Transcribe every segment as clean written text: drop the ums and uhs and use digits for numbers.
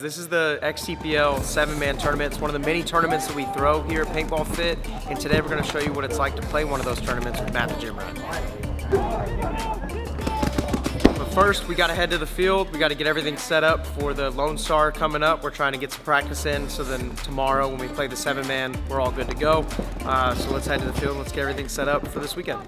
This is the XTPL 7-man tournament. It's one of the many tournaments that we throw here at Paintball Fit, and today we're going to show you what it's like to play one of those tournaments with Matt the Gym Rat. But first, we got to head to the field. We got to get everything set up for the Lone Star coming up. We're trying to get some practice in, so then tomorrow when we play the 7-man, we're all good to go. So let's head to the field and let's get everything set up for this weekend.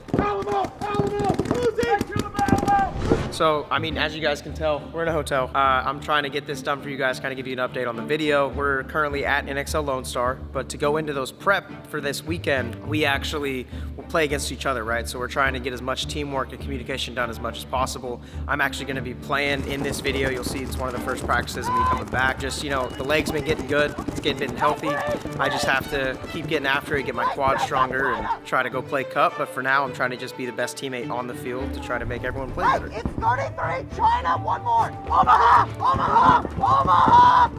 So, I mean, as you guys can tell, we're in a hotel. I'm trying to get this done for you guys, kind of give you an update on the video. We're currently at NXL Lone Star, but to go into those prep for this weekend, we actually will play against each other, right? So we're trying to get as much teamwork and communication done as much as possible. I'm actually gonna be playing in this video. You'll see it's one of the first practices of me coming back. Just, you know, the leg's been getting good, it's getting healthy. I just have to keep getting after it, get my quad stronger, and try to go play cup. But for now, I'm trying to just be the best teammate on the field to try to make everyone play better. It's 33, China, one more. Omaha, Omaha, Omaha.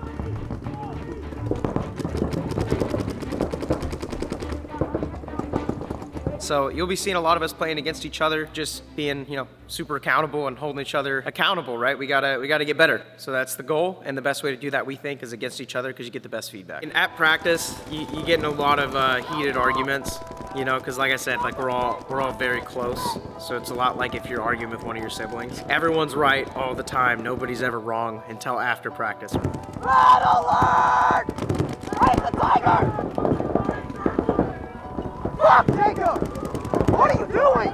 So you'll be seeing a lot of us playing against each other, just being, you know, super accountable and holding each other accountable, right? We gotta get better. So that's the goal, and the best way to do that, we think, is against each other because you get the best feedback. And at practice, you get in a lot of heated arguments, you know, because like I said, like we're all very close. So it's a lot like if you're arguing with one of your siblings. Everyone's right all the time. Nobody's ever wrong until after practice. Red alert! Raise the tiger! Fuck, Jacob! What are you doing?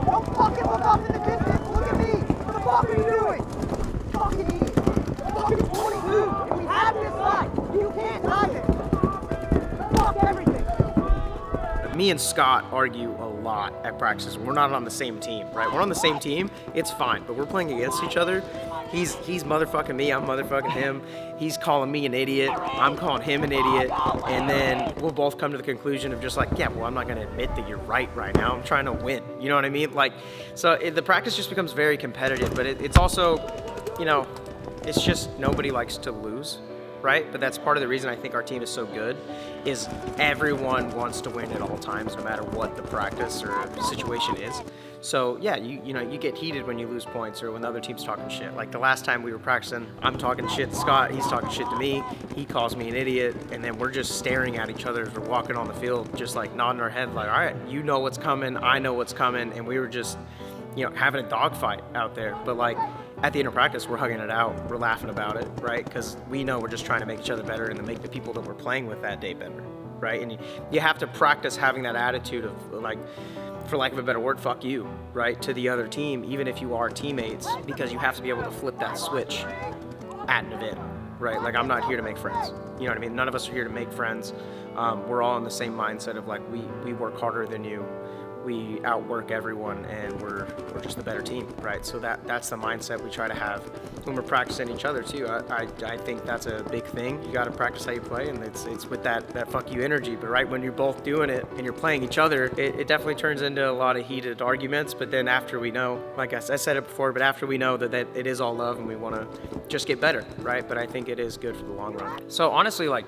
Don't fucking look off in the distance. Look at me. What the fuck are you doing? Fucking idiot. Fucking 22. And we have this life. You can't hide it. Fuck everything. Me and Scott argue a lot at practices. We're not on the same team, right? We're on the same team, it's fine, but we're playing against each other. He's motherfucking me, I'm motherfucking him. He's calling me an idiot, I'm calling him an idiot, and then we'll both come to the conclusion of just like, yeah, well, I'm not gonna admit that you're right now. I'm trying to win, you know what I mean? Like, so the practice just becomes very competitive, but it's also, you know, it's just nobody likes to lose, right? But that's part of the reason I think our team is so good, is everyone wants to win at all times, no matter what the practice or situation is. So yeah, you know, you get heated when you lose points or when the other team's talking shit. Like the last time we were practicing, I'm talking shit to Scott, he's talking shit to me, he calls me an idiot, and then we're just staring at each other as we're walking on the field, just like nodding our head like, all right, you know what's coming, I know what's coming, and we were just, you know, having a dogfight out there. But like, at the end of practice, we're hugging it out, we're laughing about it, right? Because we know we're just trying to make each other better and to make the people that we're playing with that day better, right? And you have to practice having that attitude of like, for lack of a better word, fuck you, right? To the other team, even if you are teammates, because you have to be able to flip that switch at an event, right? Like, I'm not here to make friends, you know what I mean? None of us are here to make friends. We're all in the same mindset of like, we work harder than you. We outwork everyone, and we're just the better team, right? So that's the mindset we try to have when we're practicing each other too. I think that's a big thing. You got to practice how you play, and it's with that fuck you energy. But right when you're both doing it and you're playing each other, it definitely turns into a lot of heated arguments. But then after we know, like I said it before, but after we know that it is all love and we want to just get better, right? But I think it is good for the long run. So honestly, like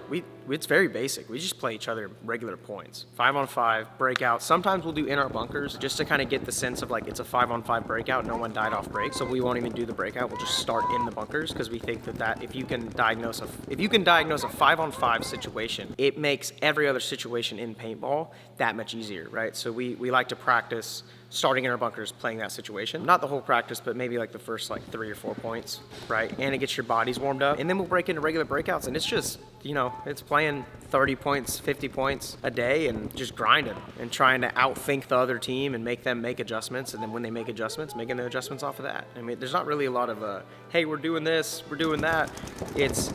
it's very basic. We just play each other regular points, 5-on-5 breakout. Sometimes we'll do in our bunkers just to kind of get the sense of like it's a 5-on-5 breakout. No one died off break, so we won't even do the breakout. We'll just start in the bunkers because we think that if you can diagnose a 5-on-5 situation, it makes every other situation in paintball that much easier, right? So we like to practice starting in our bunkers, playing that situation. Not the whole practice, but maybe like the first like 3 or 4 points, right? And it gets your bodies warmed up. And then we'll break into regular breakouts, and it's just, you know, it's playing 30 points, 50 points a day and just grinding and trying to outthink the other team and make them make adjustments. And then when they make adjustments, making the adjustments off of that. I mean, there's not really a lot of, hey, we're doing this, we're doing that. It's,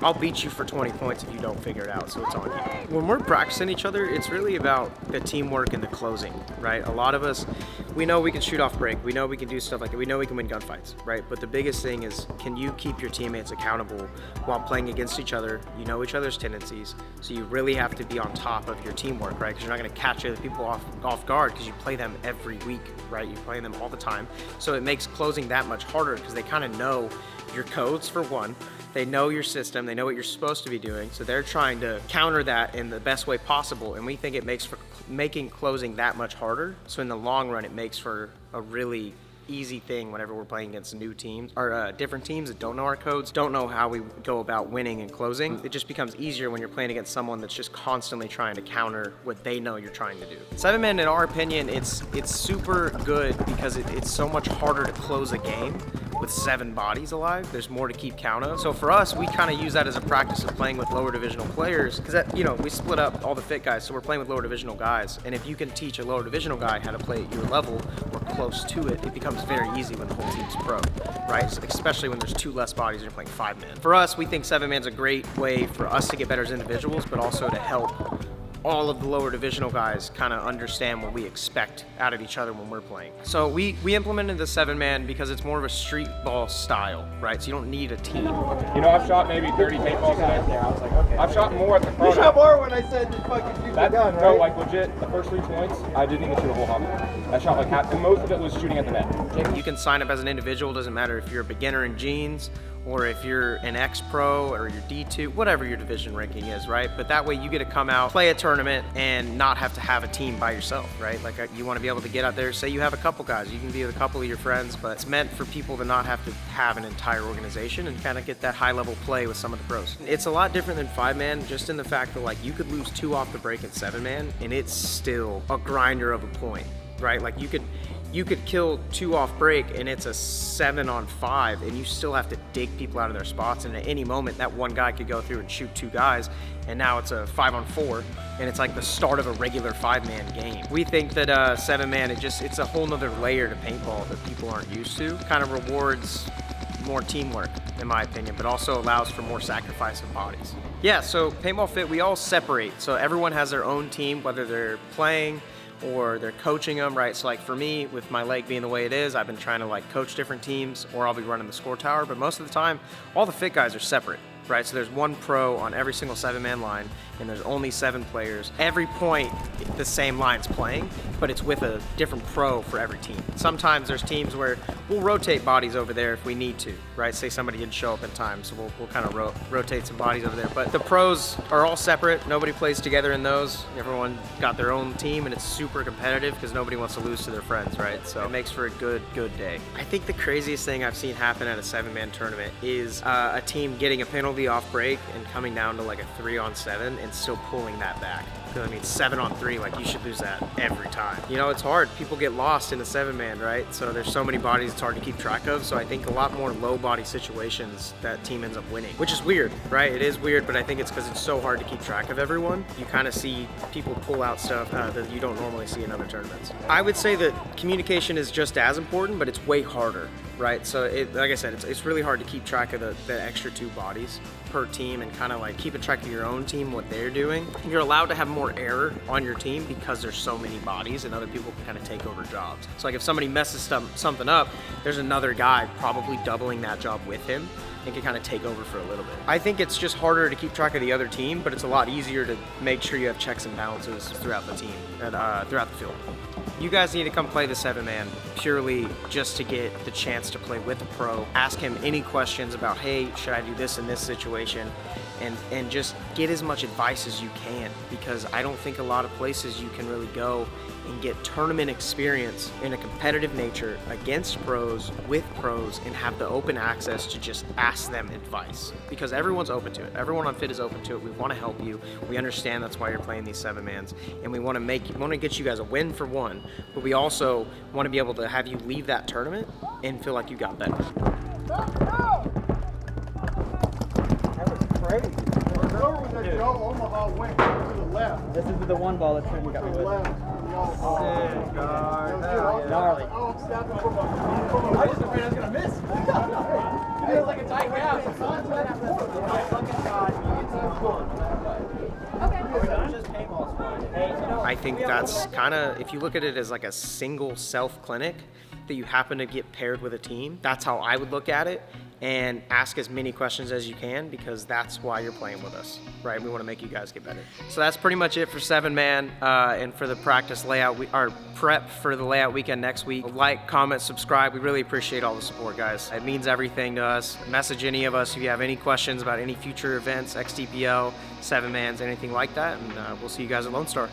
I'll beat you for 20 points if you don't figure it out, so it's on you. When we're practicing each other, it's really about the teamwork and the closing, right? A lot of us, we know we can shoot off break, we know we can do stuff like that, we know we can win gunfights, right? But the biggest thing is, can you keep your teammates accountable while playing against each other? You know each other's tendencies, so you really have to be on top of your teamwork, right? Because you're not gonna catch other people off guard because you play them every week, right? You play them all the time. So it makes closing that much harder because they kind of know your codes for one, they know your system, they know what you're supposed to be doing, so they're trying to counter that in the best way possible, and we think it makes for making closing that much harder. So in the long run, it makes for a really easy thing whenever we're playing against new teams or different teams that don't know our codes, don't know how we go about winning and closing. It just becomes easier when you're playing against someone that's just constantly trying to counter what they know you're trying to do. 7-man, in our opinion, it's super good because it's so much harder to close a game with 7 bodies alive. There's more to keep count of. So for us, we kind of use that as a practice of playing with lower divisional players because we split up all the fit guys, so we're playing with lower divisional guys. And if you can teach a lower divisional guy how to play at your level or close to it, it becomes very easy when the whole team's pro, right? So especially when there's 2 less bodies and you're playing 5-man. For us, we think 7-man's a great way for us to get better as individuals, but also to help all of the lower divisional guys kind of understand what we expect out of each other when we're playing. So we implemented the 7-man because it's more of a street ball style, right? So you don't need a team. You know, I've shot maybe 30 paintballs today. I was like, okay. I've shot more at the pro. You shot more when I said that fucking shoot the gun, right? No, like legit, the first 3 points, I didn't even shoot a whole hop. I shot like half, and most of it was shooting at the net. You can sign up as an individual, doesn't matter if you're a beginner in jeans or if you're an X-Pro or you're D2, whatever your division ranking is, right? But that way you get to come out, play a tournament, and not have to have a team by yourself, right? Like you want to be able to get out there, say you have a couple guys, you can be with a couple of your friends, but it's meant for people to not have to have an entire organization and kind of get that high-level play with some of the pros. It's a lot different than 5-man, just in the fact that like you could lose 2 off the break at 7-man, and it's still a grinder of a point, right? Like you could kill 2 off break and it's a 7-on-5 and you still have to dig people out of their spots, and at any moment that one guy could go through and shoot 2 guys and now it's a 5-on-4 and it's like the start of a regular 5-man game. We think that 7-man, it's a whole nother layer to paintball that people aren't used to. Kind of rewards more teamwork in my opinion, but also allows for more sacrifice of bodies. Yeah, so Paintball Fit, we all separate. So everyone has their own team, whether they're playing or they're coaching them, right? So like for me, with my leg being the way it is, I've been trying to like coach different teams, or I'll be running the score tower, but most of the time, all the fit guys are separate, right? So there's 1 pro on every single 7-man line, and there's only 7 players. Every point, the same line's playing, but it's with a different pro for every team. Sometimes there's teams where we'll rotate bodies over there if we need to, right? Say somebody didn't show up in time, so we'll kind of rotate some bodies over there. But the pros are all separate. Nobody plays together in those. Everyone got their own team, and it's super competitive because nobody wants to lose to their friends, right? So it makes for a good day. I think the craziest thing I've seen happen at a 7-man tournament is a team getting a penalty off break and coming down to like a 3-on-7 and still pulling that back. I mean, 7-on-3, like you should lose that every time. You know, it's hard. People get lost in a 7-man, right? So there's so many bodies it's hard to keep track of. So I think a lot more low body situations that team ends up winning, which is weird, right? It is weird, but I think it's because it's so hard to keep track of everyone. You kind of see people pull out stuff that you don't normally see in other tournaments. I would say that communication is just as important, but it's way harder, right? So like I said, it's really hard to keep track of the extra 2 bodies per team and kind of like keeping track of your own team, what they're doing. You're allowed to have more error on your team because there's so many bodies and other people can kind of take over jobs. So like if somebody messes something up, there's another guy probably doubling that job with him and can kind of take over for a little bit. I think it's just harder to keep track of the other team, but it's a lot easier to make sure you have checks and balances throughout the team and throughout the field. You guys need to come play the 7-man purely just to get the chance to play with a pro. Ask him any questions about, hey, should I do this in this situation? And just get as much advice as you can, because I don't think a lot of places you can really go and get tournament experience in a competitive nature against pros, with pros, and have the open access to just ask them advice, because everyone's open to it. Everyone on Fit is open to it. We want to help you. We understand that's why you're playing these 7-mans, and we want to get you guys a win for one, but we also want to be able to have you leave that tournament and feel like you got better. Crazy. Whoever was that Joe Omaha went to the left. This is the 1 ball that Trenton got me To the with. left. Gnarly. Oh, I'm snapping from I was afraid I was going to miss. It was like a tight gap. I think that's kind of, if you look at it as like a single self-clinic that you happen to get paired with a team, that's how I would look at it. And ask as many questions as you can, because that's why you're playing with us, right? We want to make you guys get better. So that's pretty much it for 7-man and for the practice layout, our prep for the layout weekend next week. Like, comment, subscribe. We really appreciate all the support, guys. It means everything to us. Message any of us if you have any questions about any future events, XTPL, 7-mans, anything like that, and we'll see you guys at Lone Star.